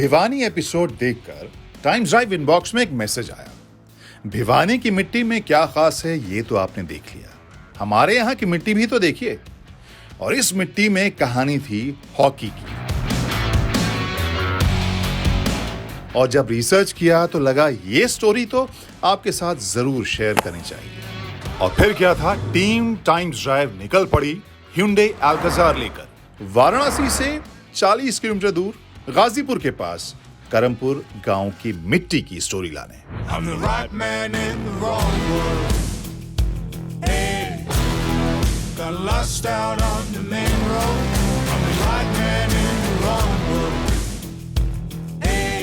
Bhiwani episode देखकर times drive inbox में एक मैसेज आया। भिवानी की मिट्टी में क्या खास है ये तो आपने देख लिया, हमारे यहाँ की मिट्टी भी तो देखिए। और इस मिट्टी में कहानी थी हॉकी की। और जब रिसर्च किया तो लगा ये स्टोरी तो आपके साथ जरूर शेयर करनी चाहिए। और फिर क्या था, टीम टाइम्स ड्राइव निकल पड़ी Hyundai Alcazar लेकर वाराणसी से 40 किलोमीटर दूर गाजीपुर के पास करमपुर गांव की मिट्टी की स्टोरी लाने। I'm the right man in the wrong world. Hey, got lost out on the main road. I'm the right man in the wrong world. Hey,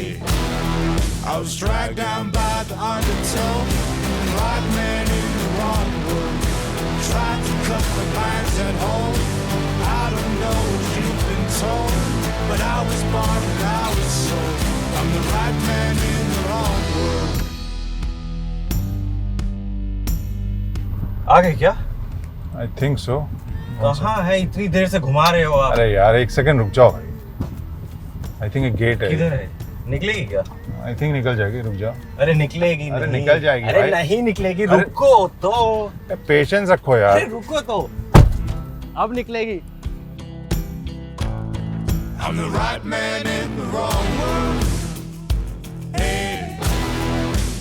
I was dragged down by the undertow. I'm the right man in the wrong world. Tried to cut the lines at home. I don't know what you've been told, but I was born and I was sold. I'm the right man in the wrong world. आ गए क्या? I think so. कहाँ है? इतनी देर से घुमा रहे हो आप। अरे यार एक सेकंड रुक जाओ भाई। आई थिंक एक गेट है। किधर है? निकलेगी क्या? आई थिंक निकल जाएगी, रुक जाओ। अरे निकलेगी अरे नहीं। निकल जाएगी अरे भाई। नहीं निकलेगी, अरे- रुको तो। पेशेंस रखो यार। अरे रुको तो, अब निकलेगी। I'm the right man in the wrong world. Hey,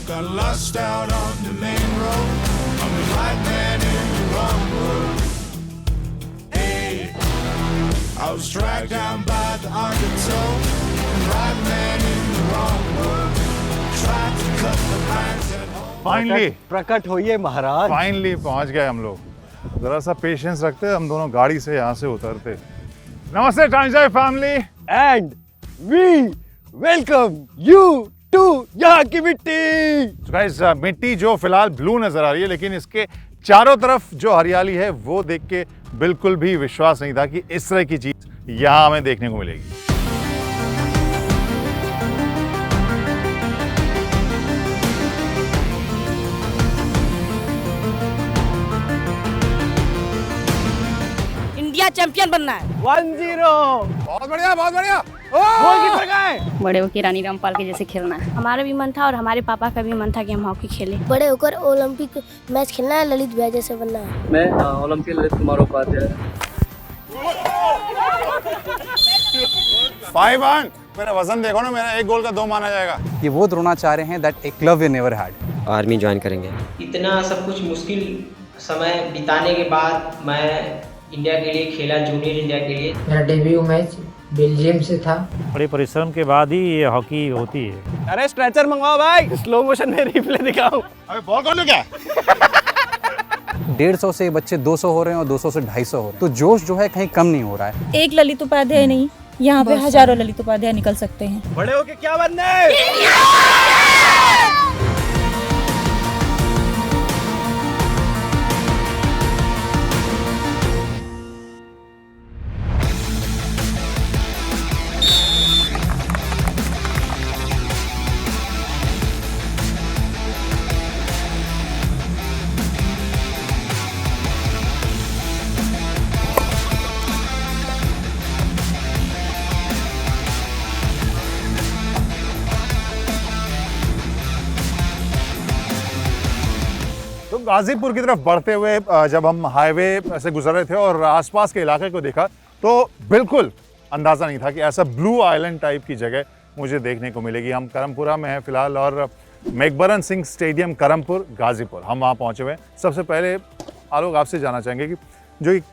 got lost out on the main road. I'm the right man in the wrong world. Hey, I was dragged down by the undertow. I'm the right man in the wrong world. Tried to cut the lines at home. Finally प्रकट होइए महाराज। Finally पहुंच गए हम लोग। जरा सा patience रखते, हम दोनों गाड़ी से यहाँ से उतरते। नमस्ते Times Drive family. And we welcome you to यहाँ की मिट्टी। तो गाइस मिट्टी जो फिलहाल ब्लू नजर आ रही है, लेकिन इसके चारों तरफ जो हरियाली है वो देख के बिल्कुल भी विश्वास नहीं था कि इस तरह की चीज यहाँ हमें देखने को मिलेगी। इंडिया चैंपियन बनना है। 1-0। बहुत बढ़िया, बहुत बढ़िया। गोल किधर गया है? बड़े होकर रानी रामपाल के जैसे खेलना है। हमारा भी मन था और हमारे पापा का भी मन था कि हम हॉकी खेलें। बड़े होकर ओलंपिक मैच खेलना है, ललित भैया जैसे बनना है। मैं ओलंपिक ललित कुमार उपाध्याय। 5-1। मेरा वजन देखो ना, मेरा एक गोल का 2 माना जाएगा। ये वो द्रोणाचार्य हैं that a club we never had. Army join करेंगे। इतना सब कुछ मुश्किल समय बिताने के बाद मैं इंडिया के लिए खेला, जूनियर इंडिया के लिए। मेरा डेब्यू मैच बेल्जियम से था। बड़े परिश्रम के बाद ही ये हॉकी होती है। अरे स्ट्रेचर मंगवाओ भाई, स्लो मोशन में रिप्ले दिखाओ। अबे बॉल कौन ले गया? 150 से बच्चे 200 हो रहे हैं और 200 से 250 हो रहे हैं, तो जोश जो है कहीं कम नहीं हो रहा है। एक ललित उपाध्याय नहीं, यहाँ पे हजारों ललित उपाध्याय निकल सकते हैं। बड़े होके क्या बनना है? तो गाजीपुर की तरफ बढ़ते हुए जब हम हाईवे से गुजर रहे थे और आसपास के इलाके को देखा तो बिल्कुल अंदाज़ा नहीं था कि ऐसा ब्लू आइलैंड टाइप की जगह मुझे देखने को मिलेगी। हम करमपुरा में हैं फिलहाल और मेघबरन सिंह स्टेडियम करमपुर गाजीपुर हम वहाँ पहुँचे हुए हैं। सबसे पहले आलोक आपसे जानना चाहेंगे कि जो एक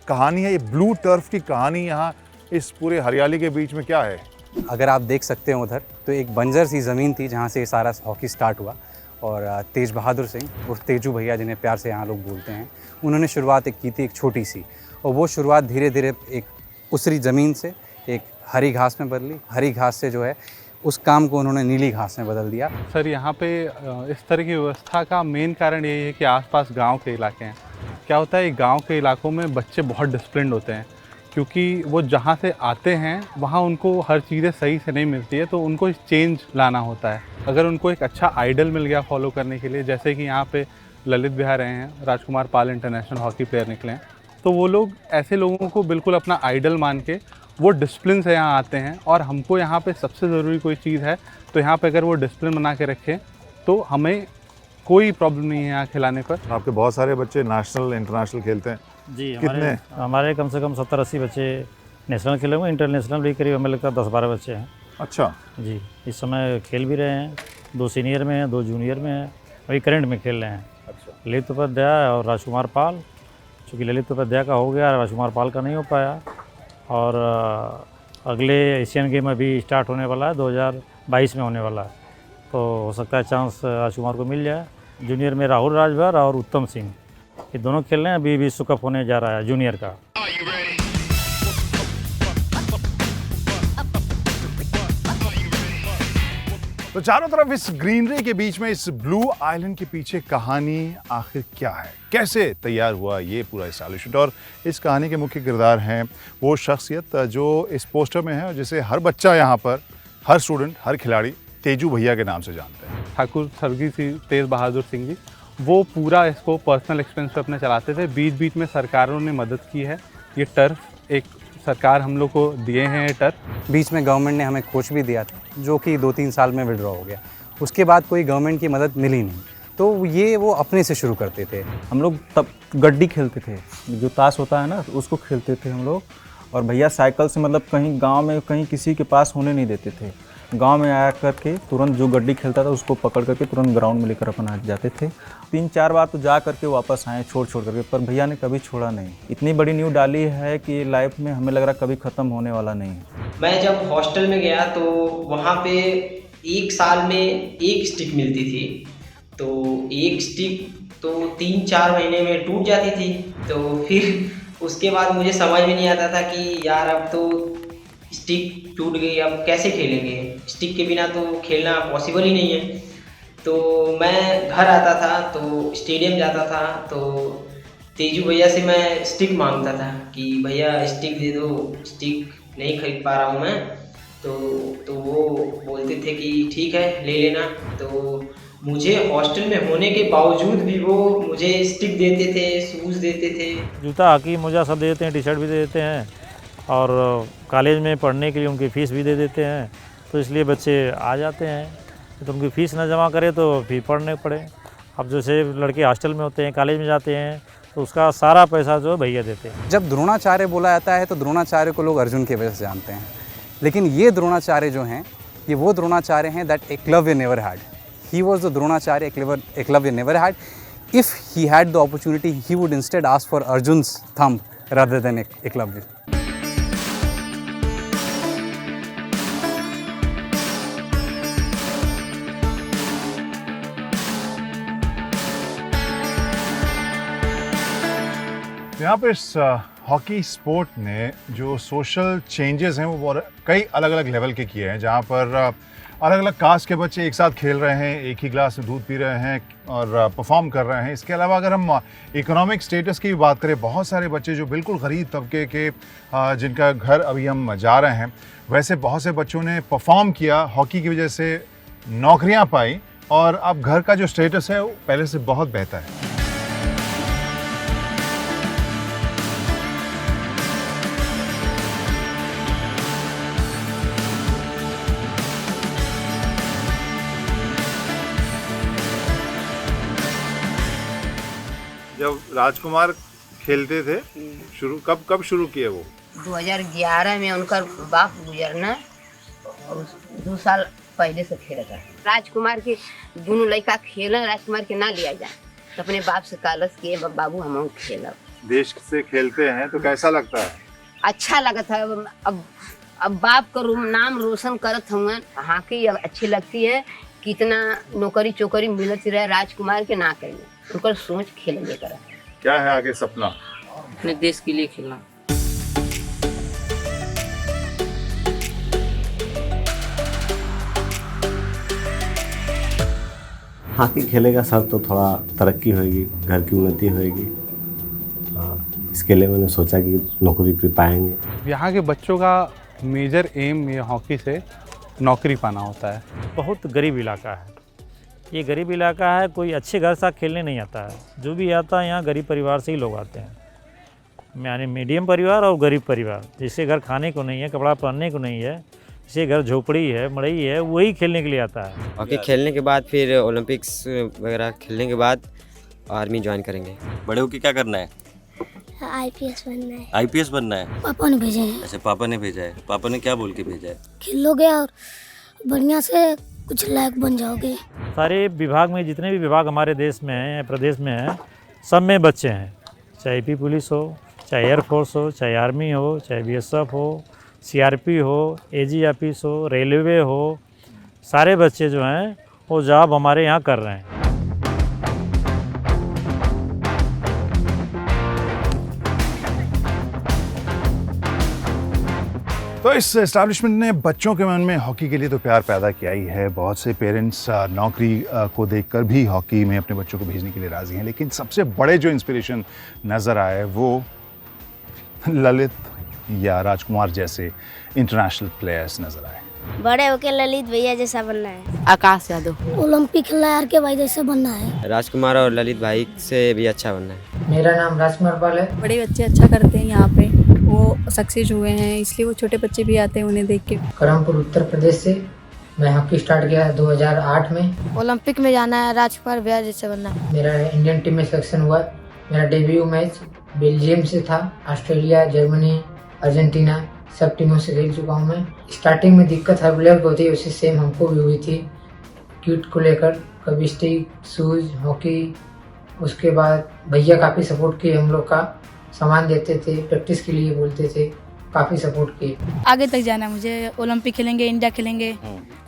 कहानी है, ये ब्लू टर्फ की कहानी यहाँ इस पूरे हरियाली के बीच में क्या है? अगर आप देख सकते हैं उधर, तो एक बंजर सी ज़मीन थी जहाँ से ये सारा हॉकी स्टार्ट हुआ। और तेज बहादुर सिंह और तेजू भैया, जिन्हें प्यार से यहाँ लोग बोलते हैं, उन्होंने शुरुआत एक की थी, एक छोटी सी, और वो शुरुआत धीरे धीरे एक उसरी ज़मीन से एक हरी घास में बदली। हरी घास से जो है उस काम को उन्होंने नीली घास में बदल दिया। सर यहाँ पे इस तरह की व्यवस्था का मेन कारण यही है कि आसपास गांव के इलाके हैं। क्या होता है, गांव के इलाकों में बच्चे बहुत डिसिप्लिन्ड होते हैं, क्योंकि वो जहाँ से आते हैं वहाँ उनको हर चीज़ें सही से नहीं मिलती है, तो उनको चेंज लाना होता है। अगर उनको एक अच्छा आइडल मिल गया फॉलो करने के लिए, जैसे कि यहाँ पे ललित भैया रहे हैं, राजकुमार पाल इंटरनेशनल हॉकी प्लेयर निकले हैं, तो वो लोग ऐसे लोगों को बिल्कुल अपना आइडल मान के वो डिसिप्लिन से यहाँ आते हैं। और हमको यहाँ पे सबसे ज़रूरी कोई चीज़ है तो यहाँ पे अगर वो डिसिप्लिन बना के रखें तो हमें कोई प्रॉब्लम नहीं है यहाँ खिलाने पर। आपके बहुत सारे बच्चे नेशनल इंटरनेशनल खेलते हैं जी। कितने? हमारे कम से कम 70-80 बच्चे नेशनल खेले हुए, इंटरनेशनल भी करीब हमें लगता है 10-12 बच्चे हैं। अच्छा जी, इस समय खेल भी रहे हैं, 2 सीनियर में हैं, 2 जूनियर में हैं, वही करंट में खेल रहे हैं। अच्छा। ललित उपाध्याय और राजकुमार पाल, चूँकि ललित उपाध्याय का हो गया, राजकुमार पाल का नहीं हो पाया। और अगले एशियन गेम अभी स्टार्ट होने वाला है, 2022 में होने वाला है, तो हो सकता है चांस राजकुमार को मिल जाए। जूनियर में राहुल राजभर और उत्तम सिंह, ये दोनों खेल रहे हैं। अभी विश्व कप होने जा रहा है जूनियर का। तो चारों तरफ इस ग्रीनरी के बीच में इस ब्लू आइलैंड के पीछे कहानी आखिर क्या है, कैसे तैयार हुआ ये पूरा इंस्टॉलेशन। और इस कहानी के मुख्य किरदार हैं वो शख्सियत जो इस पोस्टर में है और जिसे हर बच्चा यहाँ पर, हर स्टूडेंट, हर खिलाड़ी तेजू भैया के नाम से जानते हैं। ठाकुर स्वर्गीय तेज बहादुर सिंह जी, वो पूरा इसको पर्सनल एक्सपेंस पे अपने चलाते थे। बीच बीच में सरकारों ने मदद की है। ये टर्फ एक सरकार हम लोग को दिए हैं, ये टर्फ। बीच में गवर्नमेंट ने हमें कोच भी दिया था जो कि 2-3 साल में विड्रॉ हो गया। उसके बाद कोई गवर्नमेंट की मदद मिली नहीं, तो ये वो अपने से शुरू करते थे। हम लोग तब गड्डी खेलते थे, जो ताश होता है ना, उसको खेलते थे हम लोग। और भैया साइकिल से मतलब कहीं गांव में कहीं किसी के पास होने नहीं देते थे। गांव में आया करके तुरंत जो गड्डी खेलता था उसको पकड़ करके तुरंत ग्राउंड में लेकर अपन आ जाते थे। 3-4 बार तो जा करके वापस आए छोड़ करके, पर भैया ने कभी छोड़ा नहीं। इतनी बड़ी न्यू डाली है कि लाइफ में हमें लग रहा कभी ख़त्म होने वाला नहीं है। मैं जब हॉस्टल में गया तो वहाँ पे 1 साल में 1 स्टिक मिलती थी, तो 1 स्टिक तो 3-4 महीने में टूट जाती थी। तो फिर उसके बाद मुझे समझ में नहीं आता था कि यार अब तो स्टिक टूट गई, अब कैसे खेलेंगे। स्टिक के बिना तो खेलना पॉसिबल ही नहीं है। तो मैं घर आता था तो स्टेडियम जाता था तो तेजू भैया से मैं स्टिक मांगता था कि भैया स्टिक दे दो, स्टिक नहीं खरीद पा रहा हूँ मैं। तो वो बोलते थे कि ठीक है ले लेना। तो मुझे हॉस्टल में होने के बावजूद भी वो मुझे स्टिक देते थे, शूज़ देते थे, जूता, हॉकी, मोजा सब दे देते हैं, टी शर्ट भी दे देते हैं। और कॉलेज में पढ़ने के लिए उनकी फ़ीस भी दे देते हैं। तो इसलिए बच्चे आ जाते हैं। तो उनकी फ़ीस ना जमा करें तो फिर पढ़ने पड़े। अब जैसे लड़के हॉस्टल में होते हैं, कॉलेज में जाते हैं, तो उसका सारा पैसा जो भैया देते हैं। जब द्रोणाचार्य बोला जाता है तो द्रोणाचार्य को लोग अर्जुन की वजह से जानते हैं, लेकिन ये द्रोणाचार्य जो हैं, ये वो द्रोणाचार्य हैं that Eklavya never had. He was the Dronacharya Eklavya never had. If he had the opportunity he would instead ask for Arjun's thumb rather than Eklavya. यहाँ पे इस हॉकी स्पोर्ट ने जो सोशल चेंजेस हैं वो कई अलग अलग लेवल के किए हैं, जहाँ पर अलग अलग कास्ट के बच्चे एक साथ खेल रहे हैं, एक ही गिलास में दूध पी रहे हैं और परफॉर्म कर रहे हैं। इसके अलावा अगर हम इकोनॉमिक स्टेटस की भी बात करें, बहुत सारे बच्चे जो बिल्कुल गरीब तबके के जिनका घर अभी हम जा रहे हैं, वैसे बहुत से बच्चों ने परफॉर्म किया, हॉकी की वजह से नौकरियाँ पाई और अब घर का जो स्टेटस है वो पहले से बहुत बेहतर है। जब राजकुमार खेलते थे कब शुरू किए वो? 2011 में उनका बाप गुजरना और 2 साल पहले से खेला था। राजकुमार के दोनों लड़का खेला, राजकुमार के ना लिया जाए तो अपने बाप से कालस किए बाबू हम खेला। देश से खेलते हैं तो कैसा लगता है? अच्छा लगा था। अब बाप का नाम रोशन करत हुए हॉकी अच्छी लगती है। कितना नौकरी चोकरी मिलती रहे राजकुमार के ना करेंगे, उनका सोच खेलेंगे करा। क्या है आगे सपना? अपने देश के लिए खेलना। हॉकी खेलेगा सर तो थोड़ा तरक्की होगी, घर की उन्नति होगी। इसके लिए मैंने सोचा कि नौकरी कर पाएंगे। यहाँ के बच्चों का मेजर एम ये हॉकी से नौकरी पाना होता है। बहुत गरीब इलाका है ये, गरीब इलाका है। कोई अच्छे घर से खेलने नहीं आता है, जो भी आता है यहाँ गरीब परिवार से ही लोग आते हैं। यानी मीडियम परिवार और गरीब परिवार, जिसके घर खाने को नहीं है, कपड़ा पहनने को नहीं है, जिसके घर झोपड़ी है, मड़ई है, वही खेलने के लिए आता है। हॉकी खेलने के बाद फिर ओलंपिक्स वगैरह खेलने के बाद आर्मी ज्वाइन करेंगे। बड़े होके क्या करना है? आईपीएस बनना है। आईपीएस बनना है? पापा ने भेजे हैं। अच्छा, पापा ने भेजा है। पापा ने क्या बोल के भेजा है? खेलोगे और बढ़िया से कुछ लायक बन जाओगे। सारे विभाग में, जितने भी विभाग हमारे देश में हैं, प्रदेश में हैं, सब में बच्चे हैं। चाहे यूपी पुलिस हो, चाहे एयरफोर्स हो, चाहे आर्मी हो, चाहे बीएसएफ हो, सीआरपी हो, एजी ऑफिस हो, रेलवे हो, सारे बच्चे जो हैं वो जॉब हमारे यहाँ कर रहे हैं। तो इस एस्टैब्लिशमेंट ने बच्चों के मन में हॉकी के लिए तो प्यार पैदा किया ही है। बहुत से पेरेंट्स नौकरी को देखकर भी हॉकी में अपने बच्चों को भेजने के लिए राज़ी हैं, लेकिन सबसे बड़े जो इंस्पिरेशन नज़र आए वो ललित या राजकुमार जैसे इंटरनेशनल प्लेयर्स नज़र आए। बड़े होके ललित भैया जैसा बनना है। आकाश यादव। ओलंपिक खिलाड़ी के भाई जैसा बनना है। राजकुमार और ललित भाई से भी अच्छा बनना है। मेरा नाम राजकुमार पाल है। बड़े बच्चे अच्छा करते हैं यहाँ पे, वो सक्सेस हुए हैं, इसलिए वो छोटे बच्चे भी आते हैं उन्हें देख के। करमपुर उत्तर प्रदेश से मैं हॉकी स्टार्ट किया 2008 में। ओलंपिक में जाना है, राजकुमार भैया जैसे बनना है। मेरा इंडियन टीम में सिलेक्शन हुआ। मेरा डेब्यू मैच बेल्जियम से था। ऑस्ट्रेलिया, जर्मनी, अर्जेंटीना सब टीमों से खेल चुका हूँ मैं। स्टार्टिंग में दिक्कत हर प्लेयर को होती है, उसी सेम हमको भी हुई थी किट को लेकर, कभी स्टिक, शूज, हॉकी। उसके बाद भैया काफ़ी सपोर्ट किए, हम लोग का सामान देते थे, प्रैक्टिस के लिए बोलते थे, काफ़ी सपोर्ट किए। आगे तक जाना है मुझे, ओलंपिक खेलेंगे, इंडिया खेलेंगे,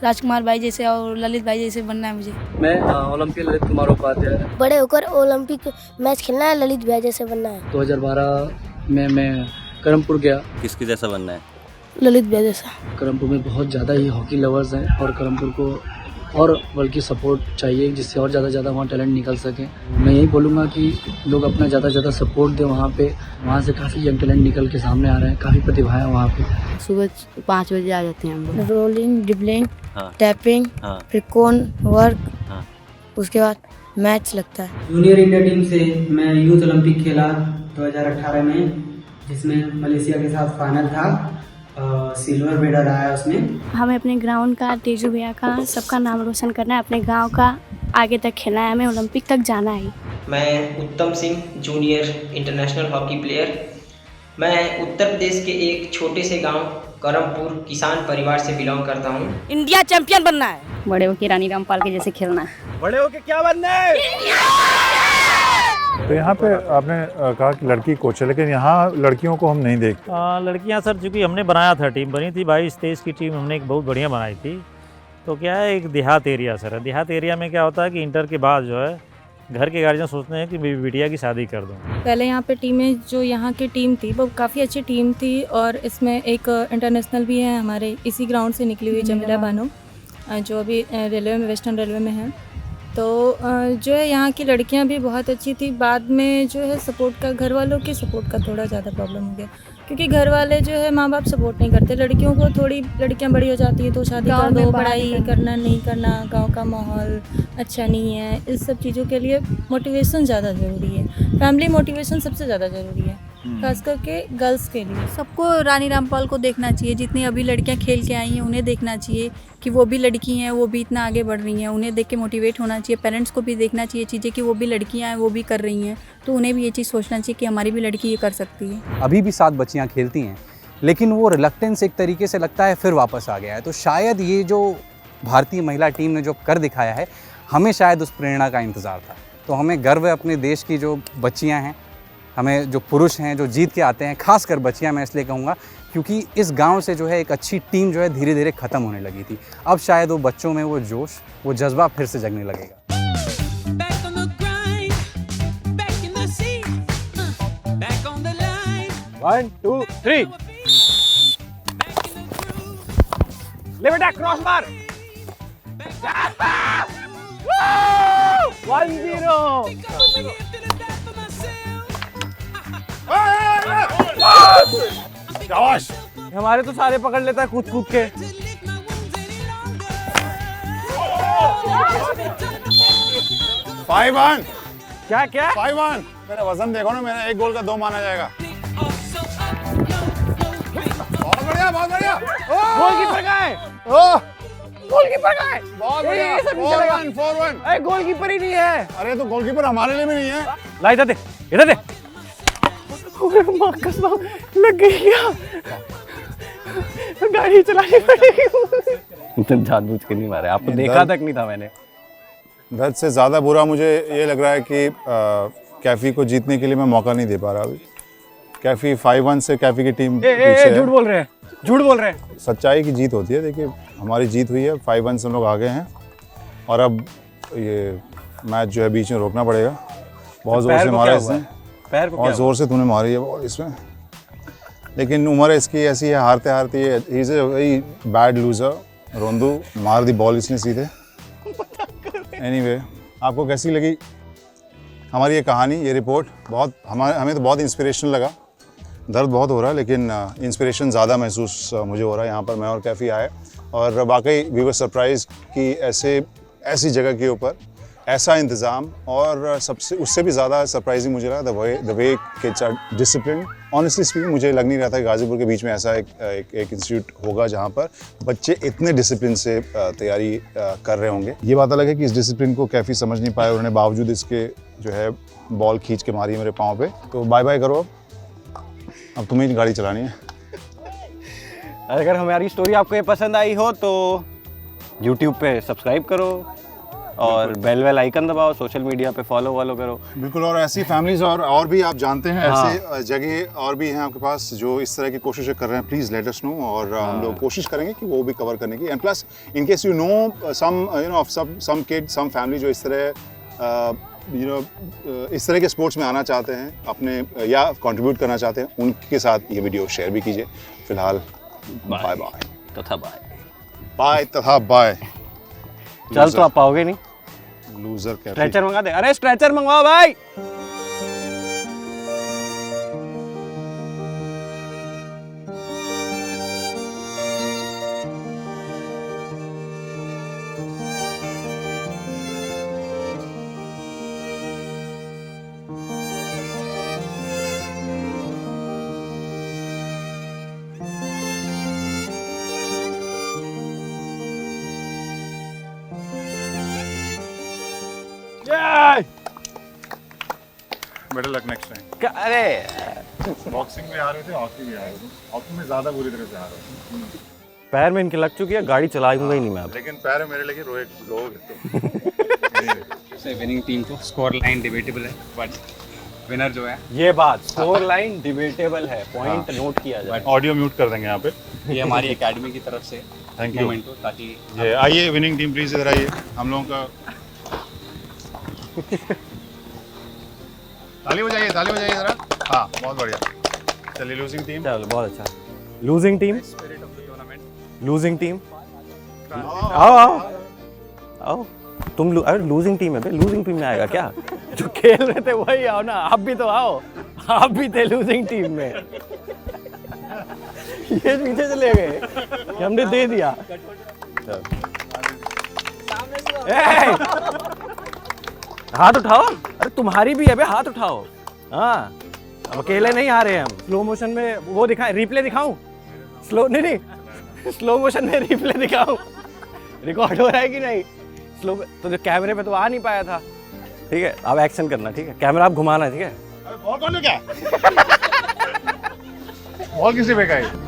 राजकुमार भाई जैसे और ललित भाई जैसे बनना है मुझे। मैं ओलंपिक ललित कुमार उपाध्याय। बड़े होकर ओलंपिक मैच खेलना है, ललित भैया जैसे बनना है। 2012 में मैं करमपुर गया। किसके जैसा बनना है? ललित भैया जैसा। करमपुर में बहुत ज़्यादा ही हॉकी लवर्स हैं और करमपुर को और बल्कि सपोर्ट चाहिए, जिससे और ज़्यादा वहाँ टैलेंट निकल सके। मैं यही बोलूँगा कि लोग अपना ज़्यादा सपोर्ट दें वहाँ पे। वहाँ से काफ़ी यंग टैलेंट निकल के सामने आ रहे हैं, काफ़ी प्रतिभा है वहाँ पे। सुबह 5 बजे आ जाते हैं हम लोग। रोलिंग, ड्रिबलिंग, हाँ। टैपिंग, हाँ। फिर कोन वर्क, हाँ। उसके बाद मैच लगता है। जूनियर इंडिया टीम से मैं यूथ ओलंपिक खेला 2018 में, जिसमें मलेशिया के साथ फाइनल था। सिल्वर मेडल आया उसमें। हमें अपने ग्राउंड का, तेजू भैया का, सबका नाम रोशन करना है, अपने गांव का आगे तक खेलना है, हमें ओलंपिक तक जाना है। मैं उत्तम Singh, junior international hockey player. मैं उत्तर प्रदेश के एक छोटे से गांव करमपुर किसान परिवार से बिलोंग करता हूं। इंडिया चैंपियन बनना है। बड़े होके रानी रामपाल के जैसे खेलना है। बड़े होके क्या बनना है? तो यहाँ पे आपने कहा कि लड़की कोच है, लेकिन यहाँ लड़कियों को हम नहीं देखते। लड़कियाँ सर, चूँकि हमने बनाया था, टीम बनी थी 22-23 की टीम हमने एक बहुत बढ़िया बनाई थी। तो क्या है, एक देहात एरिया सर, देहात एरिया में क्या होता है कि इंटर के बाद जो है घर के गार्जियन सोचते हैं कि बिटिया की शादी कर दूं। पहले यहाँ पे टीमें, जो यहाँ की टीम थी वो काफ़ी अच्छी टीम थी, और इसमें एक इंटरनेशनल भी है हमारे इसी ग्राउंड से निकली हुई, जमीला बानो, जो अभी रेलवे में, वेस्टर्न रेलवे में है। तो जो है यहाँ की लड़कियाँ भी बहुत अच्छी थी। बाद में जो है सपोर्ट का, घर वालों के सपोर्ट का थोड़ा ज़्यादा प्रॉब्लम हो गया, क्योंकि घर वाले जो है माँ बाप सपोर्ट नहीं करते लड़कियों को। थोड़ी लड़कियाँ बड़ी हो जाती है तो शादी कर दो, पढ़ाई करना नहीं करना, गांव का माहौल अच्छा नहीं है, इस सब चीज़ों के लिए मोटिवेशन ज़्यादा ज़रूरी है। फैमिली मोटिवेशन सबसे ज़्यादा ज़रूरी है, खास करके गर्ल्स के लिए। सबको रानी रामपाल को देखना चाहिए, जितनी अभी लड़कियां खेल के आई हैं उन्हें देखना चाहिए कि वो भी लड़की हैं, वो भी इतना आगे बढ़ रही हैं, उन्हें देख के मोटिवेट होना चाहिए। पेरेंट्स को भी देखना चाहिए चीज़ें कि वो भी लड़कियां हैं, वो भी कर रही हैं, तो उन्हें भी ये चीज़ सोचना चाहिए कि हमारी भी लड़की ये कर सकती है। अभी भी 7 बच्चियाँ खेलती हैं, लेकिन वो रिलक्टेंस एक तरीके से लगता है फिर वापस आ गया है। तो शायद ये जो भारतीय महिला टीम ने जो कर दिखाया है, हमें शायद उस प्रेरणा का इंतज़ार था। तो हमें गर्व है अपने देश की जो बच्चियाँ हैं, हमें जो पुरुष हैं जो जीत के आते हैं, खासकर बच्चियां मैं इसलिए कहूँगा क्योंकि इस गांव से जो है एक अच्छी टीम जो है धीरे धीरे ख़त्म होने लगी थी। अब शायद वो बच्चों में वो जोश, वो जज्बा फिर से जगने लगेगा। 1 2 3 ले बेटा, क्रॉस मार। 1-0। हमारे तो सारे पकड़ लेता है कूद कूद के। Five one. क्या 5-1। मेरा वजन देखो ना, मेरा 1 गोल का 2 माना जाएगा। बहुत बढ़िया, बहुत बढ़िया। गोलकीपर कहाँ है? गोलकीपर कहाँ है? बहुत बढ़िया। 4-1। अरे गोलकीपर ही नहीं है। अरे तो गोलकीपर हमारे लिए भी नहीं है। ला इधर दे, इधर दे। माँ कसम लग गई क्या? गाड़ी चलानी पड़ेगी। जानबूझ के नहीं मारे, आपको देखा तक नहीं था मैंने। दर्द से ज़्यादा बुरा मुझे ये लग रहा है कि कैफी को जीतने के लिए मैं मौका नहीं दे पा रहा अभी। कैफी 5-1 से कैफी की टीम पीछे है। झूठ बोल रहे हैं, झूठ बोल रहे हैं। सच्चाई की जीत होती है। देखिए हमारी जीत हुई है, 5-1 से हम लोग आगे हैं और अब ये मैच जो है बीच में रोकना पड़ेगा। बहुत ज़ोर से मारा इसने, बहुत ज़ोर से तूने मारी है बॉल इसमें, लेकिन उम्र इसकी ऐसी है, हारते हारते ही is a very bad loser. रोंदू मार दी बॉल इसने सीधे। एनीवे, आपको कैसी लगी हमारी ये कहानी, ये रिपोर्ट? बहुत हमें तो बहुत इंस्पिरेशनल लगा। दर्द बहुत हो रहा है लेकिन इंस्पिरेशन ज़्यादा महसूस मुझे हो रहा है। यहाँ पर मैं और कैफ़ी आए और वाकई वी वर सरप्राइज कि ऐसी जगह के ऊपर ऐसा इंतज़ाम, और सबसे उससे भी ज़्यादा सरप्राइजिंग मुझे लगा the way kids are discipline. Honestly speaking मुझे लग नहीं रहा था कि गाज़ीपुर के बीच में ऐसा एक इंस्टीट्यूट होगा जहाँ पर बच्चे इतने डिसिप्लिन से तैयारी कर रहे होंगे। ये बात अलग है कि इस डिसिप्लिन को कैफ़ी समझ नहीं पाए, उन्होंने बावजूद इसके जो है बॉल खींच के मारी मेरे पाँव पे। तो बाय बाय करो, अब तुम्हें गाड़ी चलानी है। अगर हमारी स्टोरी आपको ये पसंद आई हो तो YouTube पे सब्सक्राइब करो और बेल आइकन दबाओ, सोशल मीडिया पे फॉलो करो। बिल्कुल, और ऐसी फैमिलीज और भी आप जानते हैं, ऐसे जगह और भी हैं आपके पास जो इस तरह की कोशिशें कर रहे हैं, प्लीज़ लेट अस नो और हम लोग कोशिश करेंगे कि वो भी कवर करने की। And plus in case you know some kid, some family जो इस तरह इस तरह के स्पोर्ट्स में आना चाहते हैं अपने या कंट्रीब्यूट करना चाहते हैं, उनके साथ ये वीडियो शेयर भी कीजिए। फिलहाल बाय बाय तथा बाय। चल तो आप पाओगे नहीं, लूजर कैफी। स्ट्रेचर मंगा दे। अरे स्ट्रेचर मंगवाओ भाई। Better luck next time. अरे बॉक्सिंग में आ रहे थे, हॉकी में आ रहे थे। हॉकी में ज़्यादा बुरी तरह से आ रहे थे। पैर में इनके लग चुकी है, गाड़ी चलाऊंगा ही नहीं मैं अब। लेकिन पैर में मेरे लगे रोए विनिंग टीम को स्कोर लाइन डिबेटेबल है, बट विनर जो है ये बात स्कोर लाइन डिबेटेबल है, पॉइंट नोट किया जाए। ऑडियो म्यूट कर देंगे यहाँ पे। ये हमारी एकेडमी की तरफ से थैंक यू। ताकि ये आइए विनिंग टीम प्लीज इधर आइए, हम लोगों का ताली बजाइए जरा। हाँ बहुत बढ़िया। चलिए लूजिंग टीम। चलो बहुत अच्छा। लूजिंग टीम, लूजिंग टीम आओ तुम अरे लूजिंग टीम है बे, लूजिंग टीम में आएगा क्या? जो खेल रहे थे वही आओ ना, आप भी तो आओ, आप भी थे लूजिंग टीम में। ये पीछे चले गए, हमने दे दिया। हाथ उठाओ, अरे तुम्हारी भी है बे, हाथ उठाओ। हाँ अब अकेले नहीं आ रहे हैं हम। स्लो मोशन में वो दिखाएं, रिप्ले दिखाऊं? स्लो नहीं, स्लो मोशन में रिप्ले दिखाऊं? रिकॉर्ड हो रहा है कि नहीं? स्लो तो जो कैमरे पे तो आ नहीं पाया था। ठीक है अब एक्शन करना, ठीक है कैमरा आप घुमाना, ठीक है? बॉल कौन ले गया? बॉल किसने फेंका है?